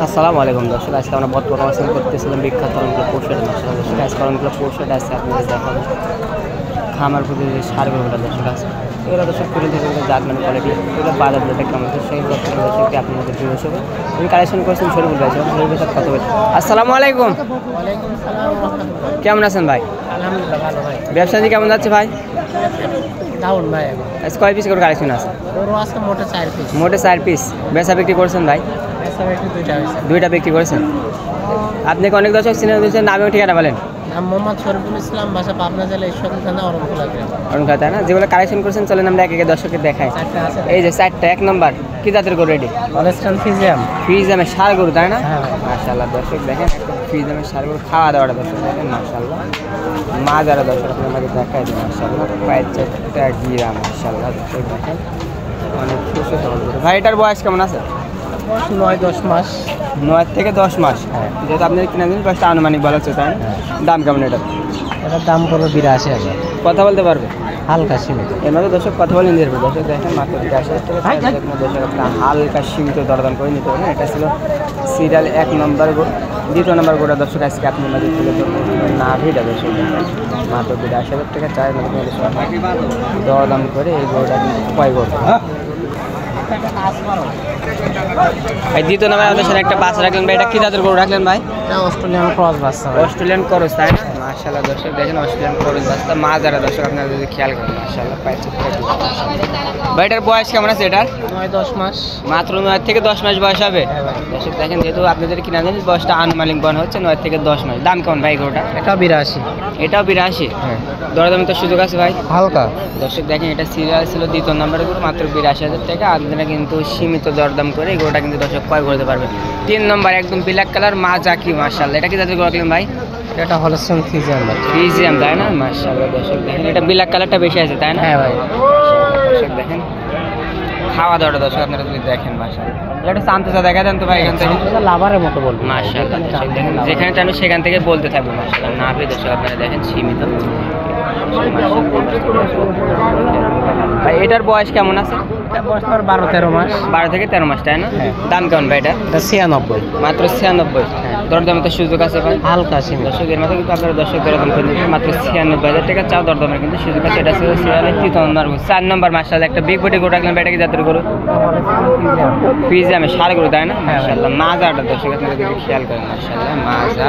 আসসালামু আলাইকুম দর্শক, আজকে আমরা বর্তমান অবস্থান করতেছিলাম বিখ্যাত অনেকগুলো পশুর দর্শক আজকে অনেকগুলো পশুর আছে আপনাদের দেখাবো। খামার প্রতি যে সারগুলো দর্শক আছে এগুলো দর্শক করে থেকে জাতমান কোয়ালিটি এগুলো বাজার রেটে কেমন আছে সেই দর্শককে আপনাদের প্রিয় হিসেবে আমি কালেকশন করছেন শরীফুল ভাই। শরীফুল সাথে কথা বলি। আসসালামু আলাইকুম। কেমন আছেন ভাই? আলহামদুলিল্লাহ ভালো ভাই। ব্যবসা কেমন যাচ্ছে ভাই? ডাউন ভাই। আজ কয় পিস করে কালেকশন আছে? আছে মোটে 4 পিস। মোটে 4 পিস। বেচা বিক্রি করছেন ভাই? বেচা বিক্রি দুইটা বিক্রি করেছেন। আপনি অনেক দর্শক চিনে দিয়েছেন, নাম এবং ঠিকানা বলেন। নাম মোহাম্মদ শরীফুল ইসলাম, বাসা পাবনা জেলা ঈশ্বরদী থানা অরণখোলা গ্রাম। অরণখোলা তাই না? যেগুলো কালেকশন করছেন চলেন আমরা এক একে দর্শককে দেখাই। এই যে 4টা, 1 নম্বর কি জাতের গরু? Ready Holstein Friesian. ফ্রিজিয়ামের ষাঁড় গরু তাই না? হ্যাঁ মাশাআল্লাহ দর্শক দেখেন ফ্রিজিয়ামের ষাঁড় গরু খাওয়া দাওয়াটা দর্শক দেখেন মাশাআল্লাহ। মা যারা দর্শক আপনি আমাদের দেখাই দিন মাশাআল্লাহ। পায়ের চারটা গিরা মাশাআল্লাহ দর্শক দেখেন অনেক খুশি সবল গরু। ভাই এটার বয়স কেমন আছে? 9-10 মাস। 9 থেকে 10 মাস। যেহেতু আপনাদের কিনা দিন বয়সটা আনুমানিক বলা হচ্ছে তাই না? দাম কেমন এটা? এটার দাম পড়বে 82,000। কথা বলতে পারবে? হালকা সীমিত। এর মধ্যে দর্শক কথা বলে নিতে পারবে। দর্শক দেখেন মাত্র 82,000 টাকা দর্শক আপনার হালকা সীমিত দরদাম করে নিতে পারবেন। এটা ছিল সিরিয়াল 1 নম্বর গরু। 2 নম্বর গরুটা দর্শক আজকে আপনি মাঝে তুলে ধরবেন না ভিড়া দর্শক মাত্র 82,000 টাকা চার দরদাম করে এই গরুটা কিন্তু ক্রয় করবে। ভাই 2 নম্বর আমাদের সাথে একটা বাচ্চা রাখলেন ভাই, এটা কি জাতের গরু রাখলেন ভাই? এটা অস্ট্রেলিয়ান ক্রস বাচ্চা। অস্ট্রেলিয়ান ক্রস তাই না? মাশাআল্লাহ দর্শক দেখেন অস্ট্রেলিয়ান ক্রস বাচ্চা। মা যারা দর্শক আপনারা যদি খেয়াল করেন মাশাআল্লাহ পায়ের চিত্র। ভাই এটার বয়স কেমন আছে? এটার 9-10 মাস। মাত্র 9 থেকে 10 মাস বয়স হবে। দর্শক দেখেন যেহেতু আপনাদের কিনা জানেন বয়সটা আনুমানিক বন হচ্ছে 9 থেকে 10 মাস। দাম কেমন ভাই গরুটা? এটা 82। এটাও 82। হ্যাঁ দরদামে তো সুযোগ আছে ভাই? হালকা। দর্শক দেখেন এটা সিরিয়াল ছিল 2 নম্বরের গরু, মাত্র 82,000 টাকা। আপনারা কিন্তু সীমিত দরদাম করে এই গরুটা কিন্তু দর্শক ক্রয় করতে পারবেন। 3 নম্বর একদম ব্ল্যাক কালার মা জাকি মাশাআল্লাহ। এটা কি জাতের গরু রাখলেন ভাই? এটা হলস্টাইন ফ্রিজিয়ান। ফ্রিজিয়ান তাই না? মাশাআল্লাহ দর্শক দেখেন এটা ব্ল্যাক কালারটা বেশি আছে তাই না? হ্যাঁ ভাই। দর্শক দেখেন খাওয়া দাওয়াটা দর্শক আপনারা যদি দেখেন মাশাআল্লাহ। এটা শান্ততা দেখা দেন তো ভাই এখান থেকে লাভারের মতো বলবো মাশাআল্লাহ। দর্শক দেখেন যেখানে টানো সেখান থেকে বলতে থাকবে মাশাআল্লাহ। না পেয়ে দর্শক আপনারা দেখেন সীমিত। ভাই এটার বয়স কেমন আছে? এটা বয়স 12-13 মাস। 12 থেকে 13 মাস তাই না? হ্যাঁ। দাম কেমন ভাই এটা? 96। মাত্র 96। দরদামে তো সুযোগ আছে ভাই? হালকা সীমিত। দর্শকের মধ্যে কিন্তু আপনারা দর্শক দরদাম করে দিচ্ছেন মাত্র 96,000 টাকা চাও দরদামের কিন্তু সুযোগ আছে। এটা ছিল সিরিয়ালের 3 নম্বর 4 নম্বর মাশাআল্লাহ একটা বিগ বডি গরু রাখলেন ভাই, এটা কি জাতের গরু? ফ্রিজিয়ামে ষাঁড় গরু তাই না? মাশাআল্লাহ মাজাটা দর্শক আপনারা যদি খেয়াল করেন মাশাআল্লাহ মাজা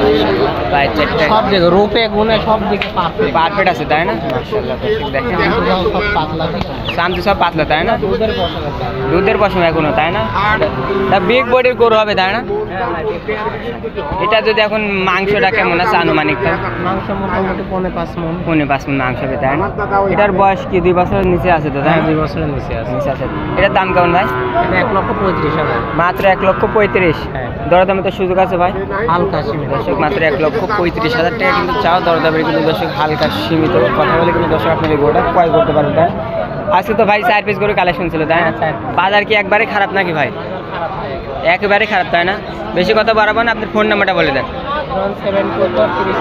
মাশাআল্লাহ পায়ের চারটা সব দিকে রূপে গুণে সব দিকে পারফেক্ট আছে তাই না? মাশাআল্লাহ দর্শক দেখেন সব পাতলা। শান্তি সব পাতলা তাই না? দুধের পশম। দুধের পশম এখনো তাই না? এটা বিগ বডির গরু হবে তাই না? এটা যদি এখন মাংসটা কেমন আছে আনুমানিক? মাংস মোটামুটি 5.5 মণ। 5.5 মণ মাংস হবে তাই না? এটার বয়স কি 2 বছরের নিচে আছে তো তাই না? 2 বছরের নিচে আছে। নিচে আছে। এটার দাম কেমন ভাই? এটা 1,35,000। মাত্র 1,35,000। হ্যাঁ। দরদামে তো সুযোগ আছে ভাই? হালকা সীমিত। দর্শক মাত্র 1,35,000 টাকা কিন্তু চাও দরদামের কিন্তু দর্শক হালকা সীমিত কথা বলে কিন্তু দর্শক আপনার এই গরুটা ক্রয় করতে পারবেন তাই। আজকে তো ভাই 4 পিস গরু কালেকশন ছিল তাই না? বাজার কি একবারে খারাপ নাকি ভাই? একেবারে খারাপ তাই না? বেশি কথা বাড়াবো না, আপনার ফোন নাম্বারটা বলে দেন। 1724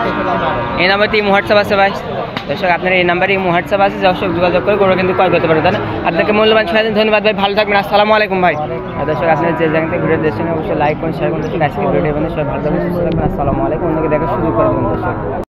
এই নাম্বারটি হোয়াটসঅ্যাপ আছে ভাই? দর্শক আপনার এই নাম্বারে হোয়াটসঅ্যাপ আছে, দর্শক যোগাযোগ করে গরু কিন্তু ক্রয় করতে পারবেন তাই না? আপনাকে মূল্যবান সময় দিন, ধন্যবাদ ভাই, ভালো থাকবেন। আসসালামু আলাইকুম ভাই। দর্শক আপনার যে জায়গা থেকে ভিডিও দেখছেন অবশ্যই লাইক করুন, শেয়ার করুন। দর্শক আজকে ভিডিও সবাই ভালো থাকবেন, সুস্থ থাকবেন। আসসালামু আলাইকুম। অন্যকে দেখা শুরু করে দেবেন দর্শক।